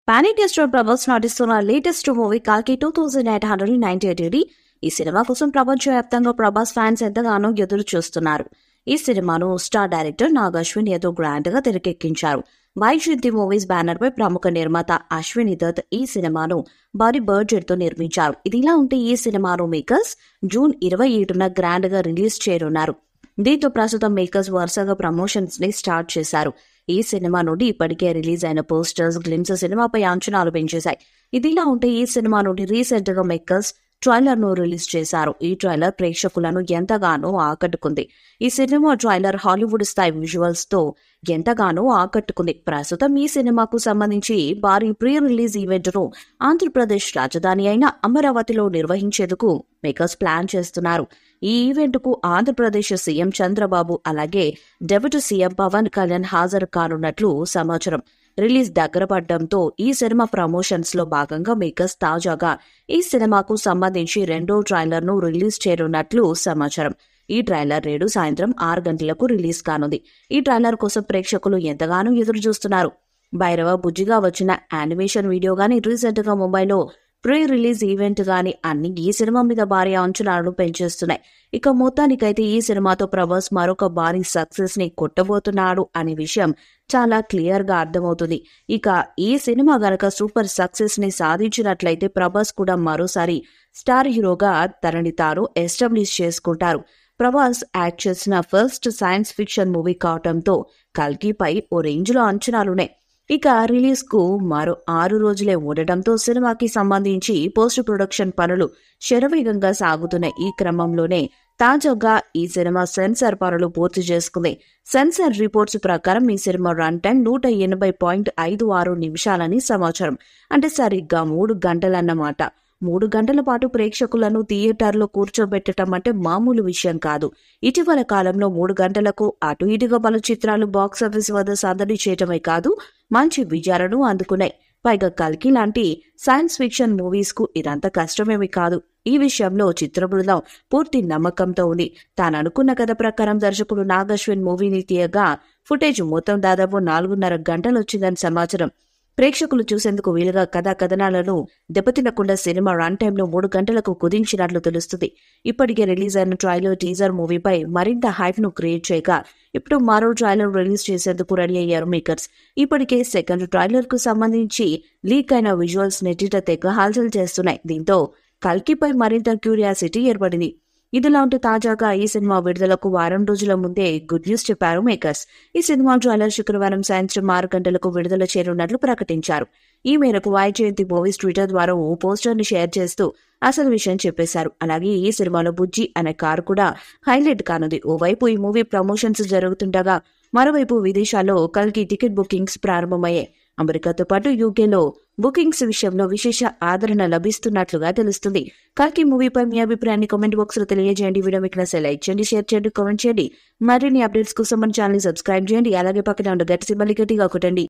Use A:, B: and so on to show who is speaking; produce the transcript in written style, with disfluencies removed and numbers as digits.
A: Pan India star Prabhas నటిస్తున్న latest movie కల్కి 2898 ఈ సినిమా కోసం ప్రపంచవ్యాప్తంగా ప్రభాస్ ఫ్యాన్స్ ఎంతగానో ఎదురు చూస్తున్నారు. ఈ సినిమాను స్టార్ డైరెక్టర్ నాగ్ అశ్విన్ ఏదో గ్రాండ్ గా తెరకెక్కించారు. వైజయంతి మూవీస్ బ్యానర్ పై ప్రముఖ నిర్మాత అశ్విని దత్ ఈ సినిమాను భారీ బడ్జెట్ తో నిర్మించారు. ఇదిలా ఉంటే ఈ సినిమాను మేకర్స్ జూన్ 27న గ్రాండ్ గా రిలీజ్ చేయనున్నారు. దీంతో ప్రస్తుతం మేకర్స్ వరుసగా ప్రమోషన్స్ ని స్టార్ట్ చేశారు. ఈ సినిమా నుండి ఇప్పటికే రిలీజ్ అయిన పోస్టర్స్, గ్లిమ్స్ సినిమాపై అంచనాలు పెంచేశాయి. ఇదిలా ఉంటే ఈ సినిమా నుండి రీసెంట్ గా మేకర్స్ ట్రైలర్ ను రిలీజ్ చేశారు. ఈ ట్రైలర్ ప్రేక్షకులను ఎంతగానో ఆకట్టుకుంది. ఈ సినిమా ట్రైలర్ హాలీవుడ్ స్థాయి విజువల్స్ తో ఎంతగానో ఆకట్టుకుంది. ప్రస్తుతం ఈ సినిమాకు సంబంధించి భారీ ప్రీ రిలీజ్ ఈవెంట్ ను ఆంధ్రప్రదేశ్ రాజధాని అయిన అమరావతిలో నిర్వహించేందుకు మేకర్స్ ప్లాన్ చేస్తున్నారు. ఈ ఈవెంట్ కు ఆంధ్రప్రదేశ్ సీఎం చంద్రబాబు అలాగే డిప్యూటీ సీఎం పవన్ కళ్యాణ్ హాజరు కానున్నట్లు సమాచారం. రిలీజ్ దగ్గర పడడంతో ఈ సినిమా ప్రమోషన్స్ లో భాగంగా మేకర్స్ తాజాగా ఈ సినిమాకు సంబంధించి రెండో ట్రైలర్ ను రిలీజ్ చేయనున్నట్లు సమాచారం. ఈ ట్రైలర్ నేడు సాయంత్రం 6 గంటలకు రిలీజ్ కానుంది. ఈ ట్రైలర్ కోసం ప్రేక్షకులు ఎంతగానో ఎదురు చూస్తున్నారు. భైరవ బుజ్జిగా వచ్చిన యానిమేషన్ వీడియో గానీ, రీసెంట్ గా ముంబైలో ప్రీ రిలీజ్ ఈవెంట్ గానీ అన్ని ఈ సినిమా మీద భారీ అంచనాలను పెంచేస్తున్నాయి. ఇక మొత్తానికైతే ఈ సినిమాతో ప్రభాస్ మరొక భారీ సక్సెస్ ని కొట్టబోతున్నాడు అనే విషయం చాలా క్లియర్ గా అర్థమవుతుంది. ఇక ఈ సినిమా గనక సూపర్ సక్సెస్ ని సాధించినట్లయితే ప్రభాస్ కూడా మరోసారి స్టార్ హీరోగా తనని తాను ఎస్టాబ్లిష్ చేసుకుంటారు. ప్రభాస్ యాక్ట్ చేసిన ఫస్ట్ సైన్స్ ఫిక్షన్ మూవీ కావటంతో కల్కిపై ఓ రేంజ్ లో అంచనాలున్నాయి. ఇక రిలీజ్ కు మరో 6 రోజులే ఉండటంతో సినిమాకి సంబంధించి పోస్ట్ ప్రొడక్షన్ పనులు శరవేగంగా సాగుతున్నాయి. ఈ క్రమంలోనే తాజాగా ఈ సినిమా సెన్సార్ పనులు పూర్తి చేసుకుంది. సెన్సార్ రిపోర్ట్స్ ప్రకారం ఈ సినిమా రన్ టైం 180.56 నిమిషాలని సమాచారం. అంటే సరిగ్గా 3 గంటలన్నమాట. 3 గంటల పాటు ప్రేక్షకులను థియేటర్లో కూర్చోబెట్టడం అంటే మామూలు విషయం కాదు. ఇటీవల కాలంలో 3 గంటలకు అటు ఇటుగా పలు చిత్రాలు బాక్సాఫీస్ వద్ద సందడి చేయటమే కాదు, మంచి విజయాలను అందుకున్నాయి. పైగా కల్కి లాంటి సైన్స్ ఫిక్షన్ మూవీస్ కు ఇదంతా కష్టమేమీ కాదు. ఈ విషయంలో చిత్ర బృందం పూర్తి నమ్మకంతో ఉంది. తాను అనుకున్న కథ ప్రకారం దర్శకుడు నాగ్ అశ్విన్ మూవీని తీయగా ఫుటేజ్ మొత్తం దాదాపు 4.5 గంటలు వచ్చిందని సమాచారం. ప్రేక్షకులు చూసేందుకు వీలుగా కథనాలను దెబ్బతినకుండా సినిమా రన్ టైంలో 3 గంటలకు కుదించినట్లు తెలుస్తుంది. ఇప్పటికే రిలీజ్ అయిన ట్రైలర్, టీజర్ మూవీపై మరింత హైప్ ను క్రియేట్ చేయగా ఇప్పుడు మరో ట్రైలర్ రిలీజ్ చేసేందుకు రెడీ అయ్యారు మేకర్స్. ఇప్పటికే సెకండ్ ట్రైలర్ కు సంబంధించి లీక్ అయిన విజువల్స్ నెట్టిట తెగ హల్చల్ చేస్తున్నాయి. దీంతో కల్కిపై మరింత క్యూరియాసిటీ ఏర్పడింది. ఇదిలా ఉంటే తాజాగా ఈ సినిమా విడుదలకు వారం రోజుల ముందే గుడ్ న్యూస్ చెప్పారు మేకర్స్. ఈ సినిమా ట్రైలర్ శుక్రవారం సాయంత్రం 6 గంటలకు విడుదల చేయనున్నట్లు ప్రకటించారు. ఈ మేరకు వైజయంతి మూవీస్ ట్విట్టర్ ద్వారా ఓ పోస్టర్ ని షేర్ చేస్తూ అసలు విషయం చెప్పేశారు. అలాగే ఈ సినిమాలో బుజ్జి అనే కారు కూడా హైలైట్ కానుంది. ఓవైపు ఈ మూవీ ప్రమోషన్స్ జరుగుతుండగా మరోవైపు విదేశాల్లో కల్కి టికెట్ బుకింగ్స్ ప్రారంభమయ్యాయి. అమెరికాతో పాటు యూకేలో బుకింగ్స్ విషయంలో విశేష ఆదరణ లభిస్తున్నట్లుగా తెలుస్తుంది. కల్కి మూవీపై మీ అభిప్రాయాన్ని కామెంట్ బాక్స్ లో తెలియజేయండి. వీడియో మీకు నచ్చితే లైక్ చేయండి, షేర్ చేయండి, కామెంట్ చేయండి. మరిన్ని అప్డేట్స్ కోసం మన ఛానల్ ని సబ్స్క్రైబ్ చేయండి. అలాగే పక్కన ఉన్న గట్టి సింబల్ గట్టిగా కొట్టండి.